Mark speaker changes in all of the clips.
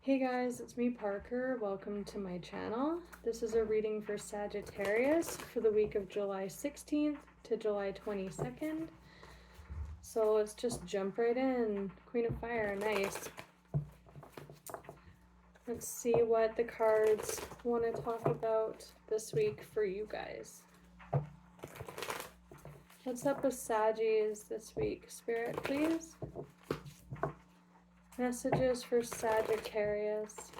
Speaker 1: Hey guys, it's me Parker. Welcome to my channel. This is a reading for Sagittarius for the week of July 16th to July 22nd. So let's just jump right in. Queen of Fire, nice. Let's see what the cards want to talk about this week for you guys. What's up with Saggies this week? Spirit, please. Messages for Sagittarius.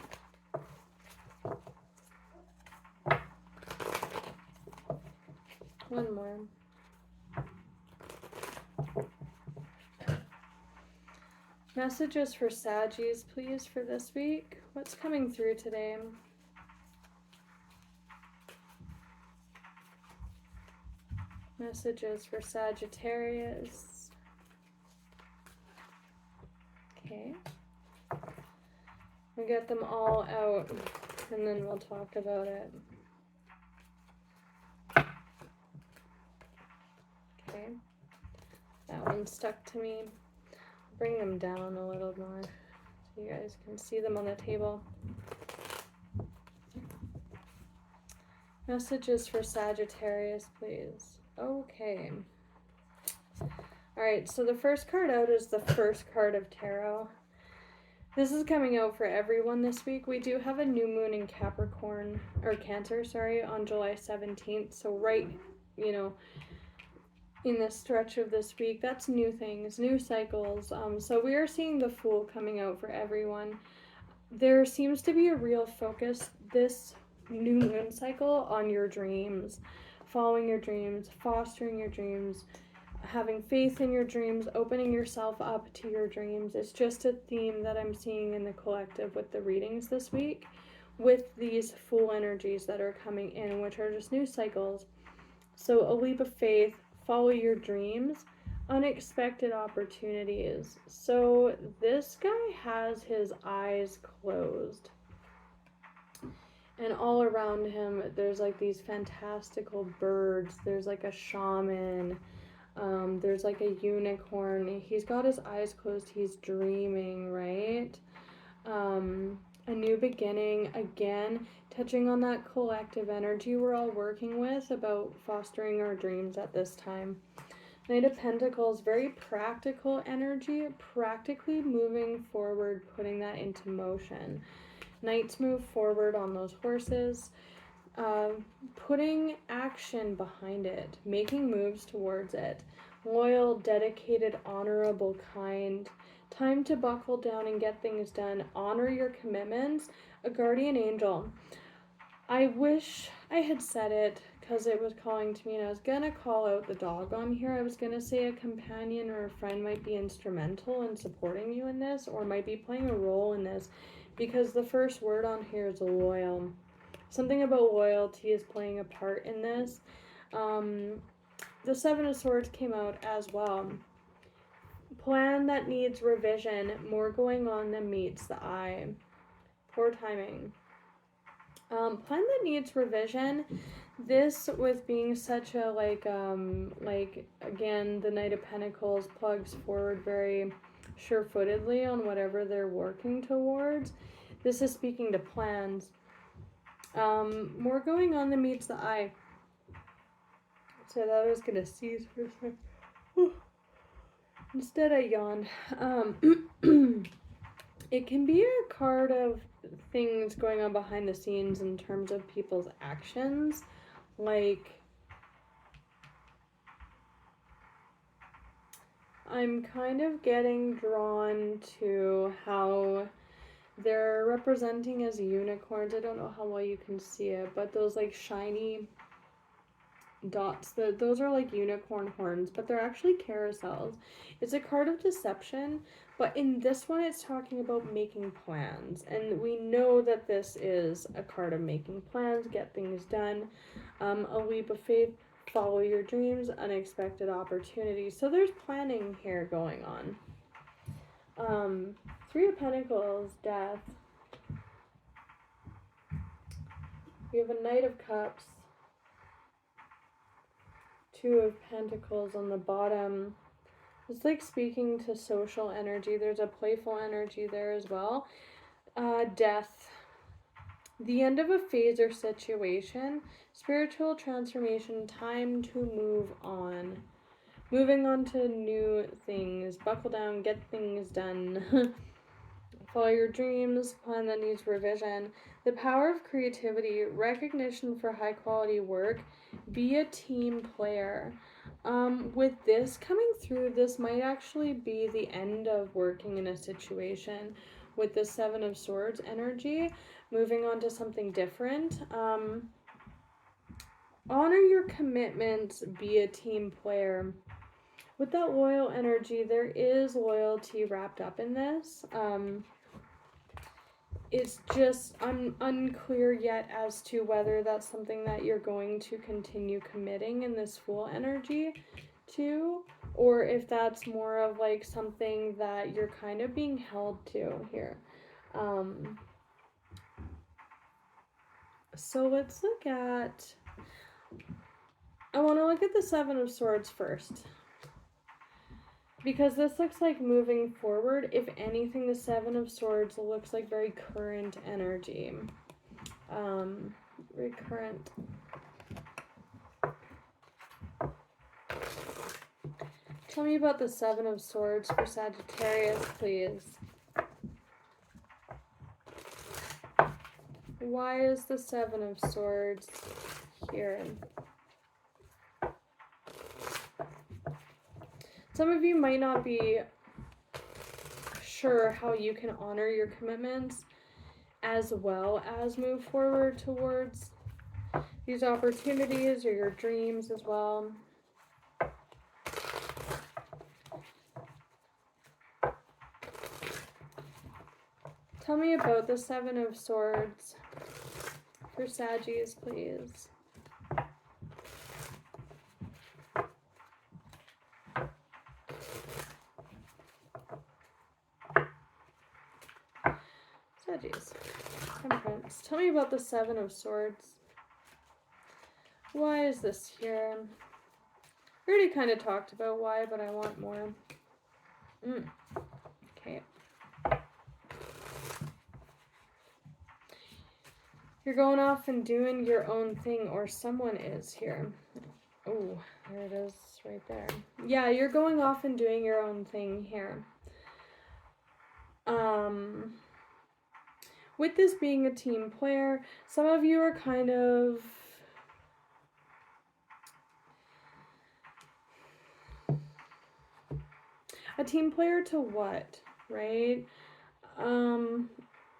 Speaker 1: One more. Messages for Saggies, please, for this week. What's coming through today? Messages for Sagittarius. Okay. We'll get them all out and then we'll talk about it. Okay. That one stuck to me. Bring them down a little more so you guys can see them on the table. Messages for Sagittarius, please. Okay. Alright, so the first card out is the first card of tarot. This is coming out for everyone this week. We do have a new moon in Capricorn, or Cancer, sorry, on July 17th. So right, in the stretch of this week, that's new things, new cycles. So we are seeing the Fool coming out for everyone. There seems to be a real focus this new moon cycle on your dreams, following your dreams, fostering your dreams, having faith in your dreams, opening yourself up to your dreams. It's just a theme that I'm seeing in the collective with the readings this week, with these Fool energies that are coming in, which are just new cycles. So a leap of faith, follow your dreams, unexpected opportunities. So this guy has his eyes closed. And all around him, there's like these fantastical birds. There's like a shaman. There's like a unicorn. He's got his eyes closed. He's dreaming, right? A new beginning. Again, touching on that collective energy we're all working with about fostering our dreams at this time. Knight of Pentacles, very practical energy, practically moving forward, putting that into motion. Knights move forward on those horses, putting action behind it, making moves towards it. Loyal, dedicated, honorable, kind. Time to buckle down and get things done. Honor your commitments. A guardian angel. I wish I had said it because it was calling to me, and I was going to call out the dog on here. I was going to say a companion or a friend might be instrumental in supporting you in this, or might be playing a role in this, because the first word on here is loyal. Something about loyalty is playing a part in this. The Seven of Swords came out as well. Plan that needs revision. More going on than meets the eye. Poor timing. Plan that needs revision. This, with being such a again, the Knight of Pentacles plugs forward very sure-footedly on whatever they're working towards. This is speaking to plans. More going on than meets the eye. So that I was gonna seize for a second. Instead I yawned. It can be a card of things going on behind the scenes in terms of people's actions. Like, I'm kind of getting drawn to how they're representing as unicorns. I don't know how well you can see it, but those like shiny dots, those are like unicorn horns, but they're actually carousels. It's a card of deception, but in this one it's talking about making plans, and we know that this is a card of making plans, get things done. A leap of faith, follow your dreams, unexpected opportunities. So there's planning here going on. Three of Pentacles, death. We have a Knight of Cups, Two of Pentacles on the bottom. It's like speaking to social energy. There's a playful energy there as well. Death. The end of a phase or situation. Spiritual transformation. Time to move on. Moving on to new things. Buckle down, get things done. Follow your dreams, plan that needs revision. The power of creativity, recognition for high quality work. Be a team player. With this coming through, this might actually be the end of working in a situation with the Seven of Swords energy, moving on to something different. Honor your commitments, be a team player. With that loyal energy, there is loyalty wrapped up in this. It's just, I'm unclear yet as to whether that's something that you're going to continue committing in this Fool energy to, or if that's more of like something that you're kind of being held to here. So let's look at, I want to look at the Seven of Swords first. Because this looks like moving forward. If anything, the Seven of Swords looks like very current energy. Very current. Tell me about the Seven of Swords for Sagittarius, please. Why is the Seven of Swords here? Some of you might not be sure how you can honor your commitments as well as move forward towards these opportunities or your dreams as well. Tell me about the Seven of Swords for Saggies, please. Saggies. Temperance. Tell me about the Seven of Swords. Why is this here? We already kind of talked about why, but I want more. Okay. You're going off and doing your own thing, or someone is here. Oh, there it is right there. Yeah, you're going off and doing your own thing here. With this being a team player, some of you are kind of a team player to what, right? Seven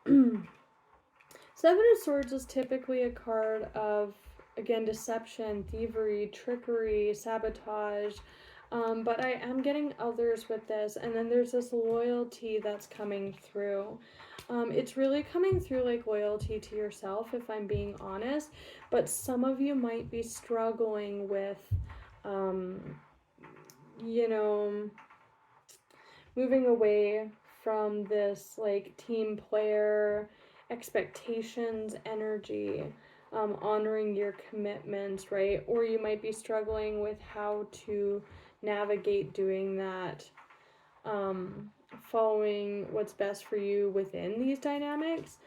Speaker 1: of Swords is typically a card of, again, deception, thievery, trickery, sabotage, but I am getting others with this, and then there's this loyalty that's coming through. It's really coming through like loyalty to yourself, if I'm being honest, but some of you might be struggling with, you know, moving away from this like team player expectations energy, honoring your commitments, right? Or you might be struggling with how to navigate doing that, following what's best for you within these dynamics.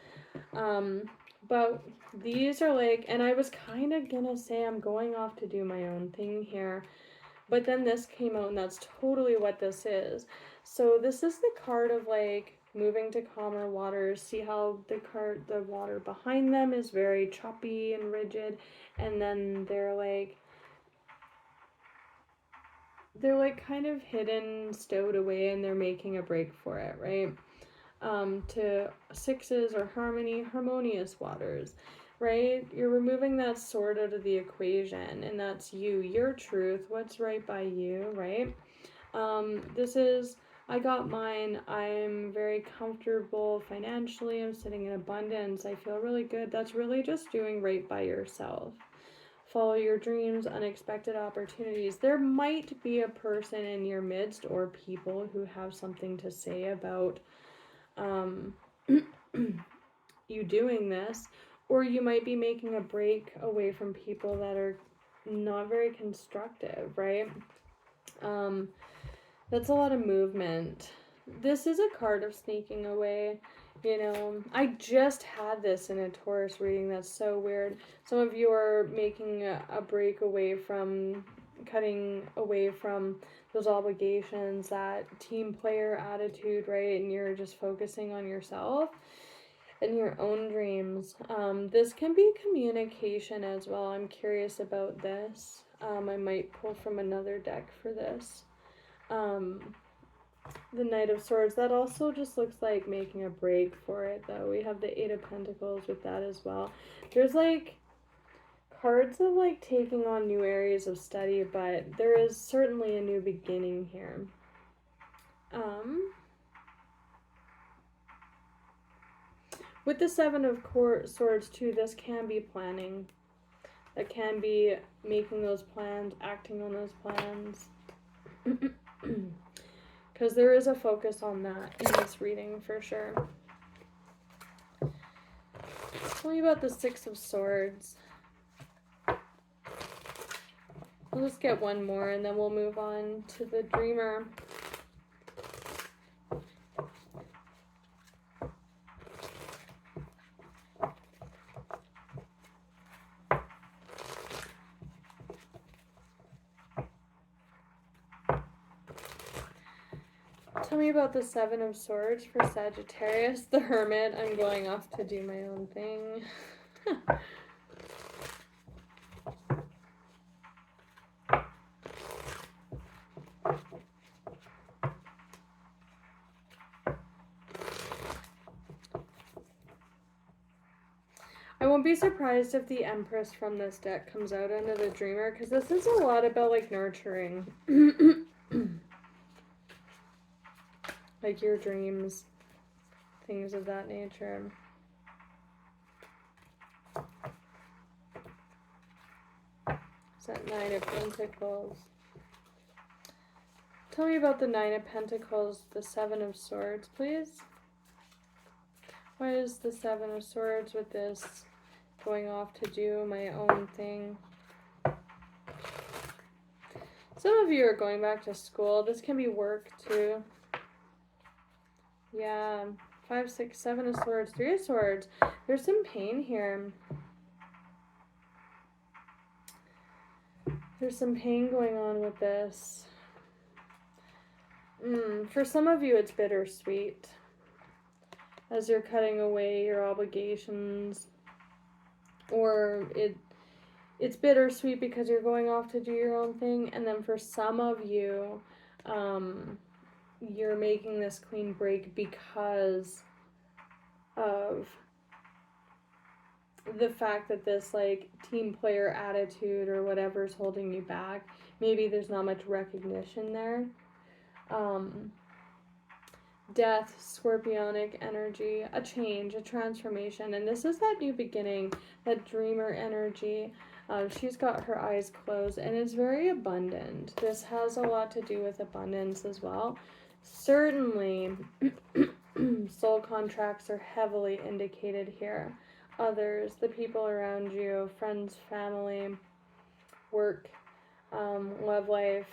Speaker 1: But these are like, and I was kind of gonna say I'm going off to do my own thing here, but then this came out and that's totally what this is. So this is the card of like moving to calmer waters. See how the water behind them is very choppy and rigid, and then they're like kind of hidden, stowed away, and they're making a break for it, right? To sixes or harmonious waters, right? You're removing that sword out of the equation, and that's you, your truth, what's right by you, right? This is, I got mine, I'm very comfortable financially, I'm sitting in abundance, I feel really good. That's really just doing right by yourself. Follow your dreams, unexpected opportunities. There might be a person in your midst or people who have something to say about you doing this, or you might be making a break away from people that are not very constructive, right? That's a lot of movement. This is a card of sneaking away. You know, I just had this in a Taurus reading. That's so weird. Some of you are making a break away from, cutting away from those obligations, that team player attitude, right? And you're just focusing on yourself and your own dreams. This can be communication as well. I'm curious about this. I might pull from another deck for this. The Knight of Swords, that also just looks like making a break for it, though. We have the Eight of Pentacles with that as well. There's like cards of like taking on new areas of study, but there is certainly a new beginning here. With the Seven of Swords too, this can be planning. That can be making those plans, acting on those plans. Because there is a focus on that in this reading for sure. Tell me about the Six of Swords. We'll just get one more and then we'll move on to the Dreamer. Tell me about the Seven of Swords for Sagittarius. The Hermit. I'm going off to do my own thing. I won't be surprised if the Empress from this deck comes out under the Dreamer, because this is a lot about like nurturing. Like your dreams, things of that nature. It's that Nine of Pentacles. Tell me about the Nine of Pentacles, the Seven of Swords, please. Why is the Seven of Swords with this going off to do my own thing? Some of you are going back to school. This can be work too. Yeah, 5, 6, 7 of Swords, 3 of Swords. There's some pain here. There's some pain going on with this. For some of you, it's bittersweet. As you're cutting away your obligations. Or it's bittersweet because you're going off to do your own thing. And then for some of you, you're making this clean break because of the fact that this like team player attitude or whatever is holding you back. Maybe there's not much recognition there. Death, scorpionic energy, a change, a transformation. And this is that new beginning, that dreamer energy. She's got her eyes closed and is very abundant. This has a lot to do with abundance as well. Certainly, soul contracts are heavily indicated here. Others, the people around you, friends, family, work, love life,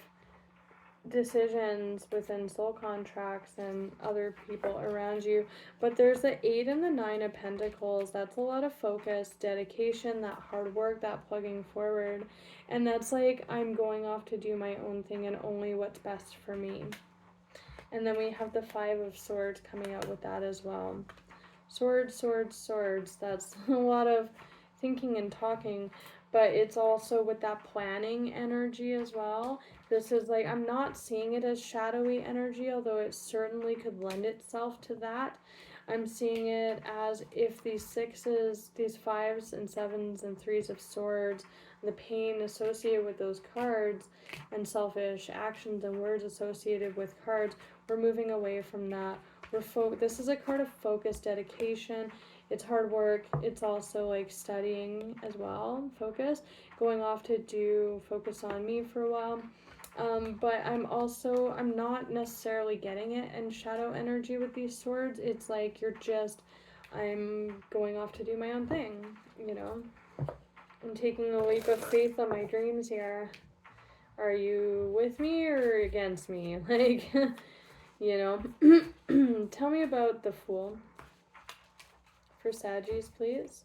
Speaker 1: decisions within soul contracts and other people around you. But there's the 8 and the 9 of Pentacles. That's a lot of focus, dedication, that hard work, that plugging forward. And that's like, I'm going off to do my own thing and only what's best for me. And then we have the 5 of Swords coming out with that as well. Swords, swords, swords. That's a lot of thinking and talking. But it's also with that planning energy as well. This is like, I'm not seeing it as shadowy energy, although it certainly could lend itself to that. I'm seeing it as if these 6s, these 5s and 7s and 3s of Swords, the pain associated with those cards and selfish actions and words associated with cards, we're moving away from that. This is a card of focus, dedication. It's hard work. It's also like studying as well, focus, going off to do focus on me for a while. But I'm not necessarily getting it in shadow energy with these swords. It's like I'm going off to do my own thing, you know. I'm taking a leap of faith on my dreams here. Are you with me or against me? Like, you know. Tell me about the Fool. for Saggies, please.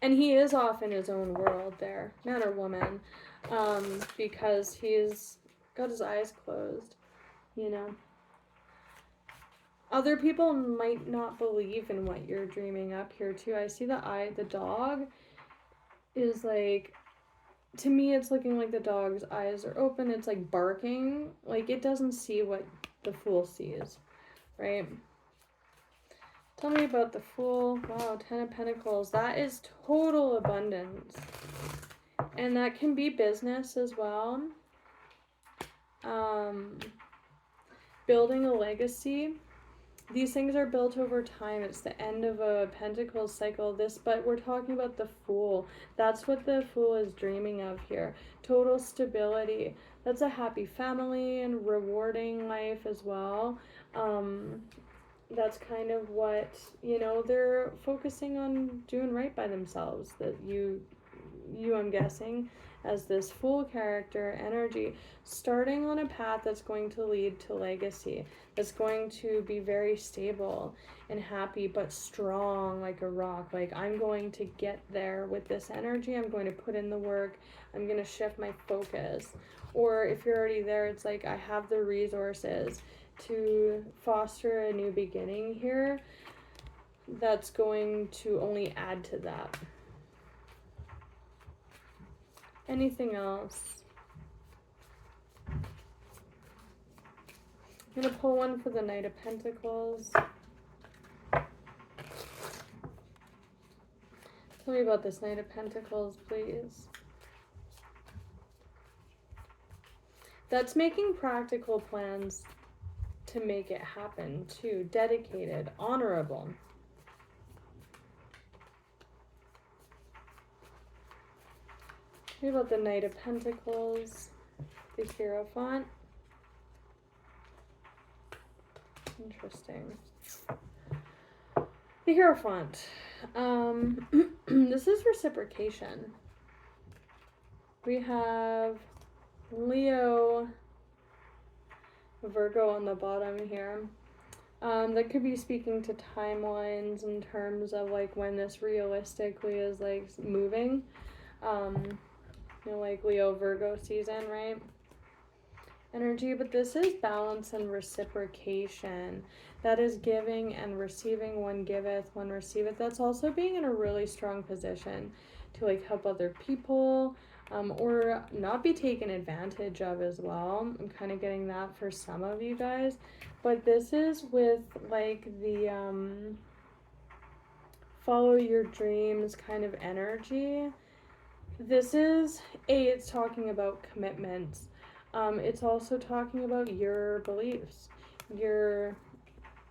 Speaker 1: And he is off in his own world there, man or woman, because he's got his eyes closed, you know. Other people might not believe in what you're dreaming up here too. I see the dog is like, to me it's looking like the dog's eyes are open. It's like barking, like it doesn't see what the Fool sees, right? Tell me about the Fool. Wow, 10 of Pentacles. That is total abundance. And that can be business as well. Building a legacy. These things are built over time. It's the end of a Pentacles cycle. But we're talking about the Fool. That's what the Fool is dreaming of here. Total stability. That's a happy family and rewarding life as well. That's kind of what, you know, they're focusing on doing right by themselves. That you I'm guessing, as this Fool character energy, starting on a path that's going to lead to legacy, that's going to be very stable and happy, but strong like a rock. Like, I'm going to get there with this energy. I'm going to put in the work. I'm going to shift my focus. Or if you're already there, it's like, I have the resources to foster a new beginning here that's going to only add to that. Anything else? I'm going to pull one for the Knight of Pentacles. Tell me about this Knight of Pentacles, please. That's making practical plans to make it happen too. Dedicated, honorable. What about the Knight of Pentacles, the Hierophant? Interesting. The Hierophant. This is reciprocation. We have Leo, Virgo on the bottom here. That could be speaking to timelines in terms of like when this realistically is like moving. You know, like Leo Virgo season, right? Energy, but this is balance and reciprocation. That is giving and receiving. One giveth, one receiveth. That's also being in a really strong position to like help other people, or not be taken advantage of as well. I'm kind of getting that for some of you guys, but this is with like the follow your dreams kind of energy. This is it's talking about commitments. It's also talking about your beliefs, your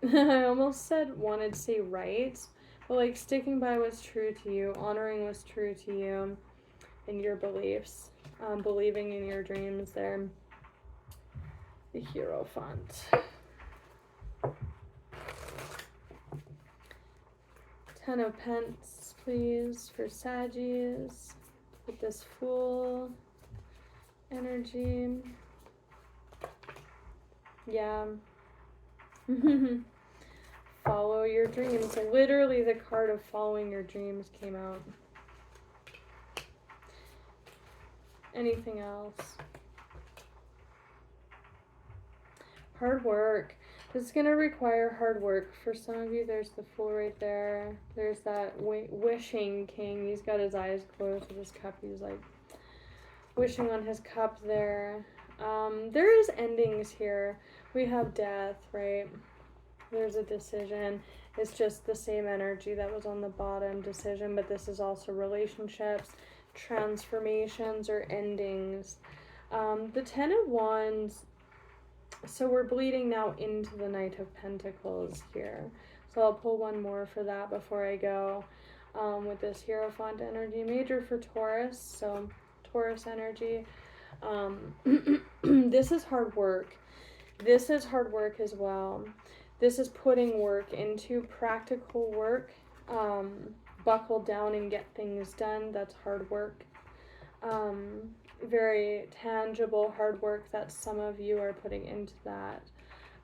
Speaker 1: I almost wanted to say rights, but like sticking by what's true to you, honoring what's true to you and your beliefs, believing in your dreams there. The Hierophant. 10 of Pence, please, for Saggies, with this Fool energy. Yeah. Follow your dreams. Literally the card of following your dreams came out. Anything else? Hard work. This is going to require hard work. For some of you, there's the Fool right there. There's that wishing king. He's got his eyes closed with his cup. He's like wishing on his cup there. There is endings here. We have death, right? There's a decision. It's just the same energy that was on the bottom, decision, but this is also relationships, transformations, or endings. The 10 of Wands, so we're bleeding now into the Knight of Pentacles here. So I'll pull one more for that before I go. With this Hierophant energy, major for Taurus, so Taurus energy. This is hard work. This is hard work as well. This is putting work into practical work. Buckle down and get things done. That's hard work. Very tangible hard work that some of you are putting into that.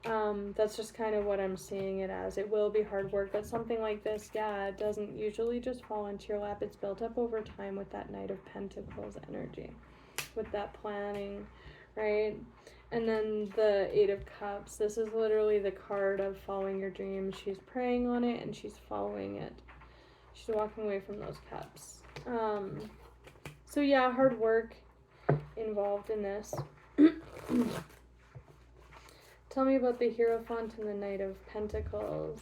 Speaker 1: That's just kind of what I'm seeing it as. It will be hard work, but something like this, yeah, it doesn't usually just fall into your lap. It's built up over time with that Knight of Pentacles energy, with that planning, right? And then the Eight of Cups. This is literally the card of following your dreams. She's praying on it and she's following it. She's walking away from those cups. So yeah, hard work involved in this. Tell me about the Hierophant and the Knight of Pentacles.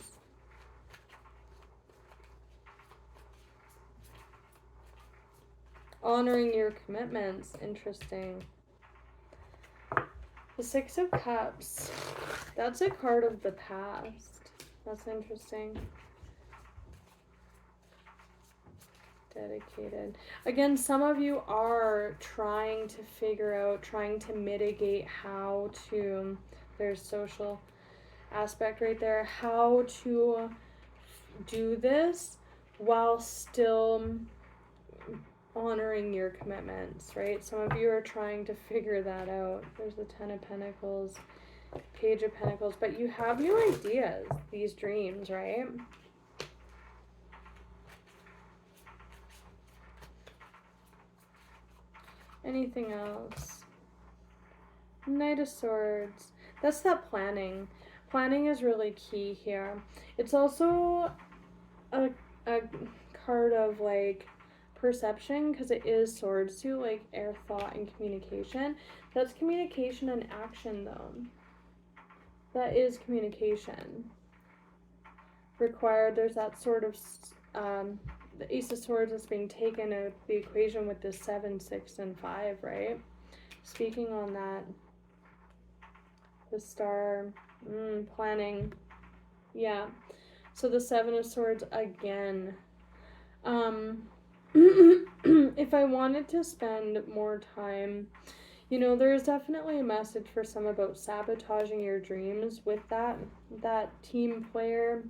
Speaker 1: Honoring your commitments. Interesting. The Six of Cups. That's a card of the past. That's interesting. Dedicated. Again, some of you are trying to figure out, trying to mitigate how to, there's social aspect right there, how to do this while still honoring your commitments, right? Some of you are trying to figure that out. There's the Ten of Pentacles, Page of Pentacles, but you have new ideas, these dreams, right? Anything else? Knight of Swords. That's that planning. Planning is really key here. It's also a card of like perception, because it is swords too, like air, thought, and communication. That's communication and action though. That is communication. Required, there's that sort of the Ace of Swords is being taken out of the equation with the 7, 6, and 5, right? Speaking on that, the Star, planning, yeah. So the 7 of Swords again. If I wanted to spend more time, you know, there's definitely a message for some about sabotaging your dreams with that team player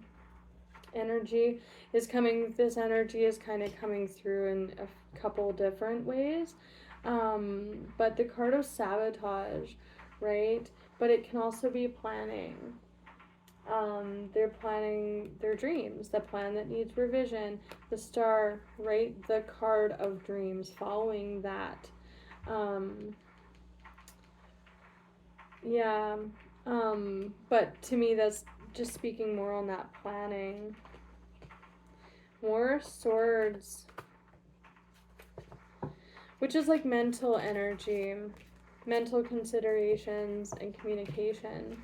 Speaker 1: energy is coming. This energy is kind of coming through in a couple different ways, but the card of sabotage, right? But it can also be planning. They're planning their dreams, the plan that needs revision, the Star, right? The card of dreams, following that. Yeah, but to me that's just speaking more on that planning. More Swords, which is like mental energy, mental considerations, and communication.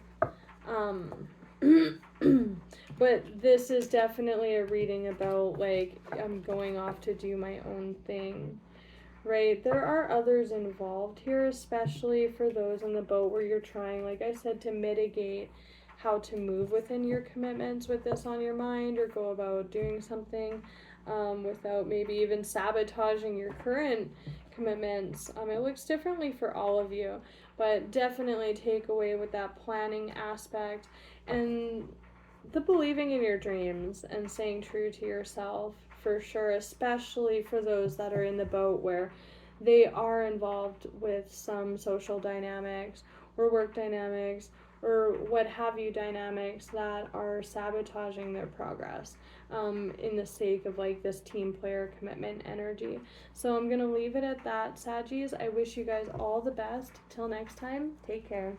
Speaker 1: But this is definitely a reading about like I'm going off to do my own thing, right? There are others involved here, especially for those in the boat where you're trying, like I said, to mitigate how to move within your commitments with this on your mind, or go about doing something without maybe even sabotaging your current commitments. It looks differently for all of you, but definitely take away with that planning aspect and the believing in your dreams and staying true to yourself, for sure, especially for those that are in the boat where they are involved with some social dynamics or work dynamics or what have you, dynamics that are sabotaging their progress in the sake of like this team player commitment energy. So I'm gonna leave it at that, Saggies. I wish you guys all the best. Till next time, take care.